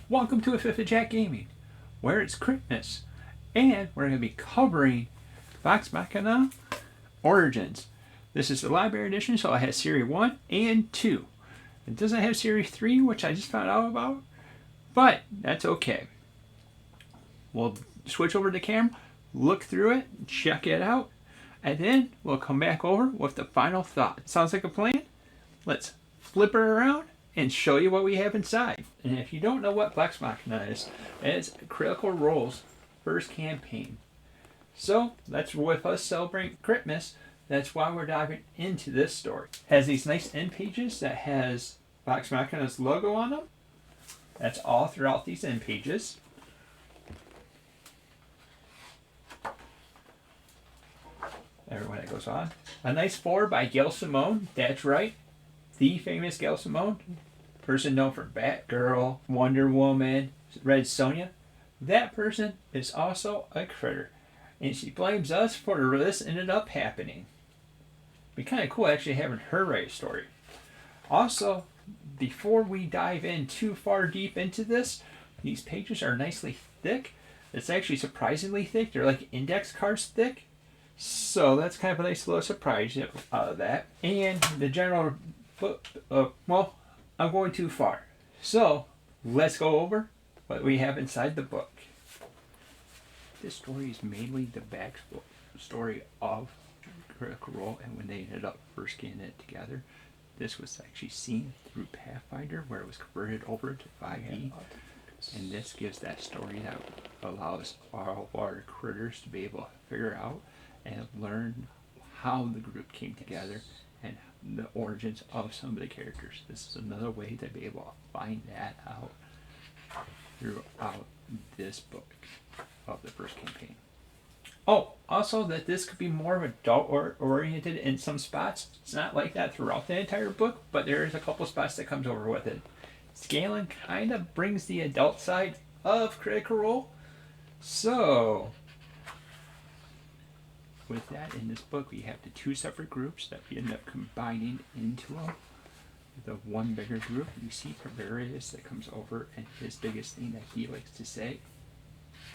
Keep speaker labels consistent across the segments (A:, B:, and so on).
A: Welcome to a Fifth of Jack Gaming, where it's Christmas, and we're going to be covering Vox Machina Origins. This is the library edition, so it has Series 1 and 2. It doesn't have Series 3, which I just found out about, but that's okay. We'll switch over to the camera, look through it, check it out, and then we'll come back over with the final thought. Sounds like a plan? Let's flip it around and show you what we have inside. And if you don't know what Vox Machina is, it's Critical Role's first campaign. So that's with us celebrating Christmas. That's why we're diving into this story. It has these nice end pages that has Vox Machina's logo on them. That's all throughout these end pages. Everyone that goes on. A nice foreword by Gail Simone. That's right. The famous Gail Simone. Person known for Batgirl, Wonder Woman, Red Sonja. That person is also a critter. And she blames us for this ended up happening. It'd be kind of cool actually having her write a story. Also, before we dive in too far deep into this, these pages are nicely thick. It's actually surprisingly thick. They're like index cards thick. So that's kind of a nice little surprise out of that. And the general book, I'm going too far. So let's go over what we have inside the book. This story is mainly the backstory of Critical Role and when they ended up first getting it together. This was actually seen through Pathfinder where it was converted over to 5e. And this gives that story that allows all of our critters to be able to figure out and learn how the group came together and the origins of some of the characters. This is another way to be able to find that out throughout this book of the first campaign. Oh, also that this could be more of adult oriented in some spots. It's not like that throughout the entire book, but there is a couple spots that comes over with it. Scaling kind of brings the adult side of Critical Role. So with that, in this book, we have the two separate groups that we end up combining into the one bigger group. You see Tiberius that comes over, and his biggest thing that he likes to say,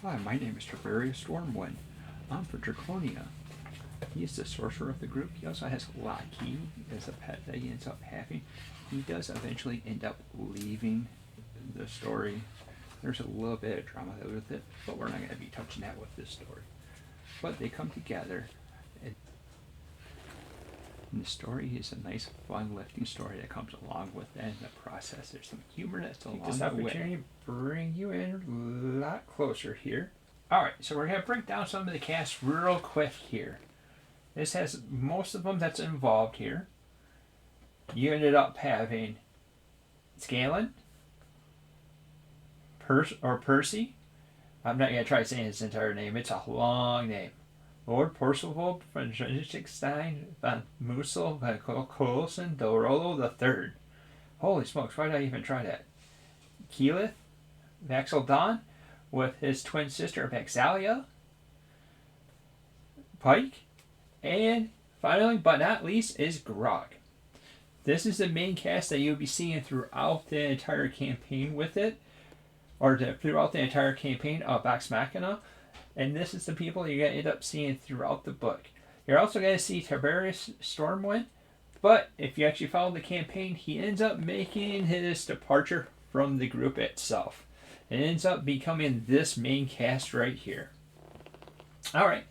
A: "Hi, my name is Tiberius Stormwind. I'm for Draconia." He is the sorcerer of the group. He also has Lockheed as a pet that he ends up having. He does eventually end up leaving the story. There's a little bit of drama with it, but we're not going to be touching that with this story. But they come together, and the story is a nice, fun, lifting story that comes along with that in the process. There's some humor that's along the way. This opportunity to bring you in a lot closer here. Alright, so we're going to break down some of the cast real quick here. This has most of them that's involved here. You ended up having Scalen, Percy. I'm not going to try saying his entire name. It's a long name. Lord Percival von Liechtenstein von Musel von Colson Dorolo III. Holy smokes, why did I even try that? Keyleth, Vaxeldon, with his twin sister Vaxalia, Pike, and finally, but not least, is Grog. This is the main cast that you'll be seeing throughout the entire campaign with it. Or throughout the entire campaign of Vox Machina. And this is the people you're going to end up seeing throughout the book. You're also going to see Tiberius Stormwind. But if you actually follow the campaign, he ends up making his departure from the group itself. It ends up becoming this main cast right here. Alright.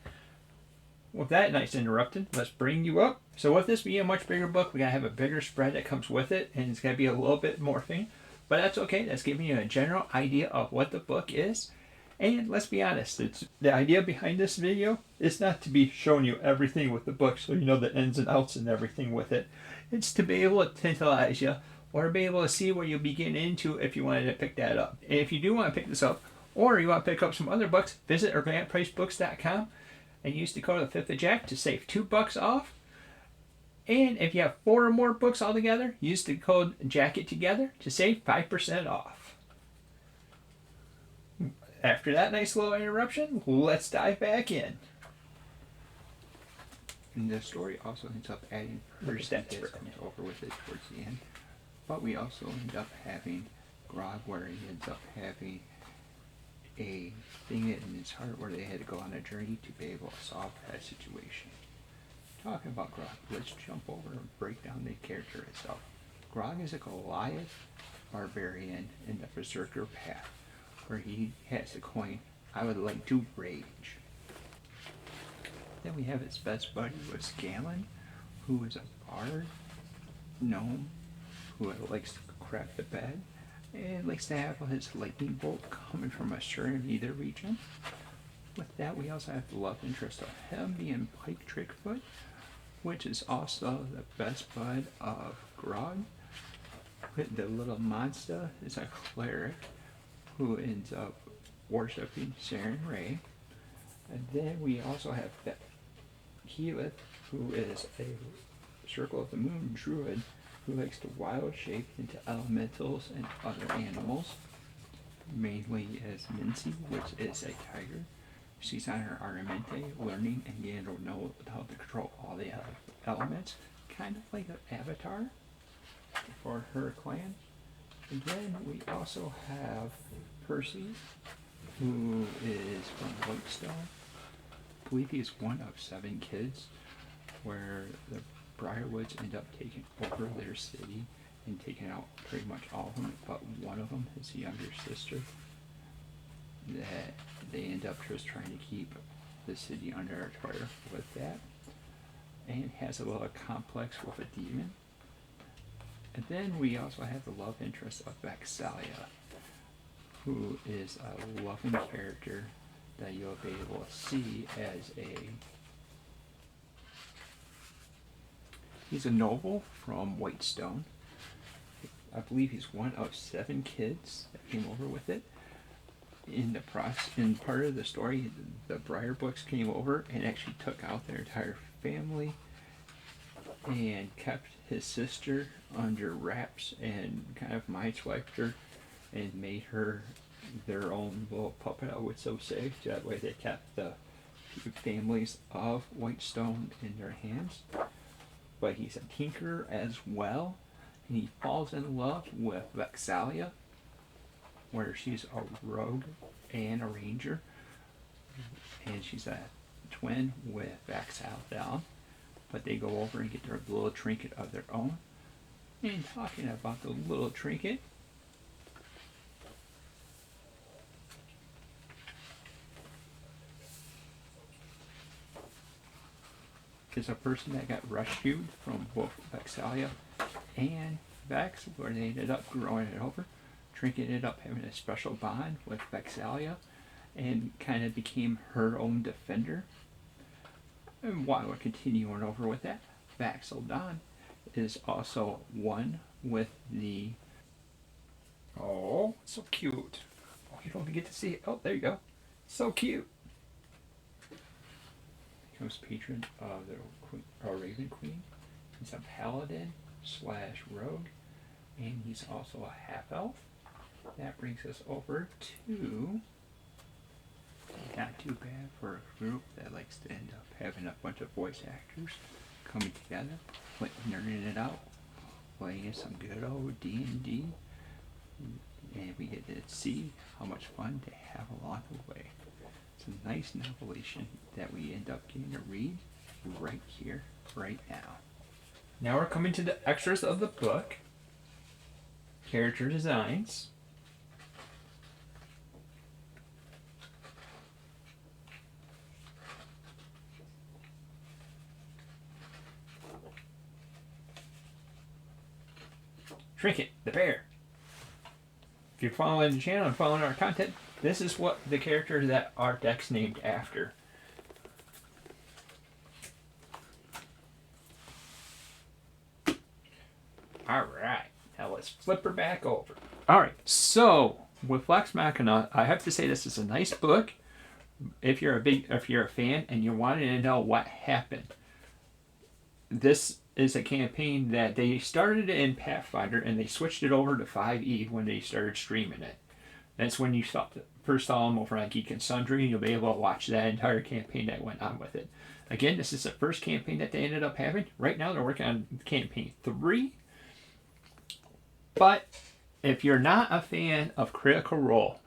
A: With that nice interruption, let's bring you up. So with this being a much bigger book, we're going to have a bigger spread that comes with it. And it's going to be a little bit more thing. But that's okay. That's giving you a general idea of what the book is. And let's be honest, the idea behind this video is not to be showing you everything with the book so you know the ins and outs and everything with it. It's to be able to tantalize you or be able to see where you'll be getting into if you wanted to pick that up. And if you do want to pick this up or you want to pick up some other books, visit eventpricebooks.com and use the code of 5th of Jack to save $2 off. And if you have 4 or more books altogether, use the code JACKIT to save 5% off. After that nice little interruption, let's dive back in. And the story also ends up adding her stats that comes over with it towards the end. But we also end up having Grog, where he ends up having a thing in his heart where they had to go on a journey to be able to solve that situation. Talking about Grog, let's jump over and break down the character itself. Grog is a Goliath barbarian in the Berserker path, where he has the coin, "I would like to rage." Then we have his best buddy with Scanlan, who is a bard gnome who likes to craft the bed and likes to have his lightning bolt coming from a certain either region. With that, we also have the love interest of him being Pike Trickfoot, which is also the best bud of Grog. The little monster is a cleric who ends up worshipping Saren Ray. And then we also have Keyleth, who is a Circle of the Moon druid who likes to wild shape into elementals and other animals, mainly as Mincy, which is a tiger. She's on her Aramente, learning and getting to know how to control all the elements, kind of like an avatar for her clan. And then we also have Percy, who is from Whitestone. I believe he's one of 7 kids, where the Briarwoods end up taking over their city and taking out pretty much all of them, but one of them is the younger sister that they end up just trying to keep the city under a charter with that, and has a little complex with a demon. And then we also have the love interest of Vexalia, who is a loving character that you'll be able to see as he's a noble from Whitestone. I believe he's one of 7 kids that came over with it. In part of the story, the Briar books came over and actually took out their entire family and kept his sister under wraps and kind of mind-swiped her and made her their own little puppet, I would so say. That way they kept the families of Whitestone in their hands. But he's a tinkerer as well, and he falls in love with Vexalia, where she's a rogue and a ranger, and she's a twin with Vexalia. But they go over and get their little trinket of their own. And talking about the little trinket, is a person that got rescued from both Vexalia and Vex, where they ended up growing it over. Trinket ended up having a special bond with Vexalia and kind of became her own defender. And while we're continuing over with that, Vax'ildan is also one with the... Oh, so cute. Oh, you don't get to see it. Oh, there you go. So cute. Becomes patron of the Raven Queen. He's a paladin / rogue, and he's also a half-elf. That brings us over to... Not too bad for a group that likes to end up having a bunch of voice actors coming together, nerding it out, playing some good old D&D, and we get to see how much fun they have along the way. It's a nice novelization that we end up getting to read right here, right now. Now we're coming to the extras of the book. Character designs. Trinket, the bear. If you're following the channel and following our content, this is what the character that our deck's named after. Alright, now let's flip her back over. Alright, so with Vox Machina, I have to say this is a nice book. If you're a fan and you wanted to know what happened, this is a campaign that they started in Pathfinder and they switched it over to 5e when they started streaming it. That's when you first saw them over on Geek and Sundry, and you'll be able to watch that entire campaign that went on with it. Again, this is the first campaign that they ended up having. Right now they're working on campaign 3. But If you're not a fan of Critical Role,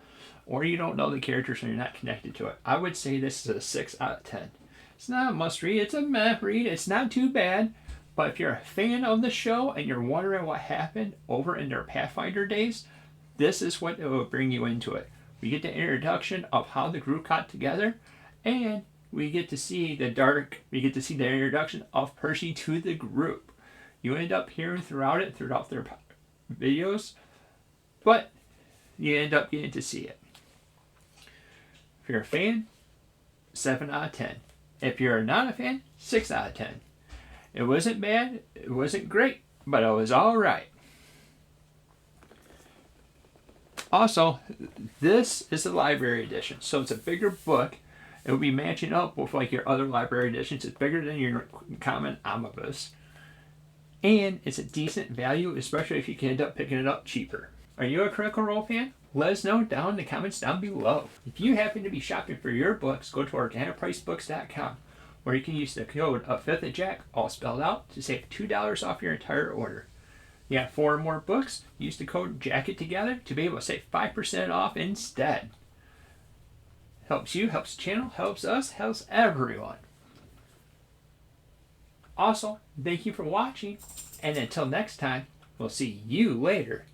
A: or you don't know the characters and you're not connected to it, I would say this is a 6 out of 10. It's not a must read, it's a meh read, it's not too bad, but if you're a fan of the show and you're wondering what happened over in their Pathfinder days, this is what it will bring you into it. We get the introduction of how the group got together, and we get to see the introduction of Percy to the group. You end up hearing throughout their videos, but you end up getting to see it. If you're a fan, 7 out of 10. If you're not a fan, 6 out of 10. It wasn't bad, it wasn't great, but it was alright. Also, this is the library edition, so it's a bigger book. It will be matching up with like your other library editions. It's bigger than your common omnibus. And it's a decent value, especially if you can end up picking it up cheaper. Are you a Critical Role fan? Let us know down in the comments down below. If you happen to be shopping for your books, go to organicpricebooks.com, where you can use the code of 5th of Jack, all spelled out, to save $2 off your entire order. You have 4 or more books, use the code JACKIT to be able to save 5% off instead. Helps you, helps the channel, helps us, helps everyone. Also, thank you for watching, and until next time, we'll see you later.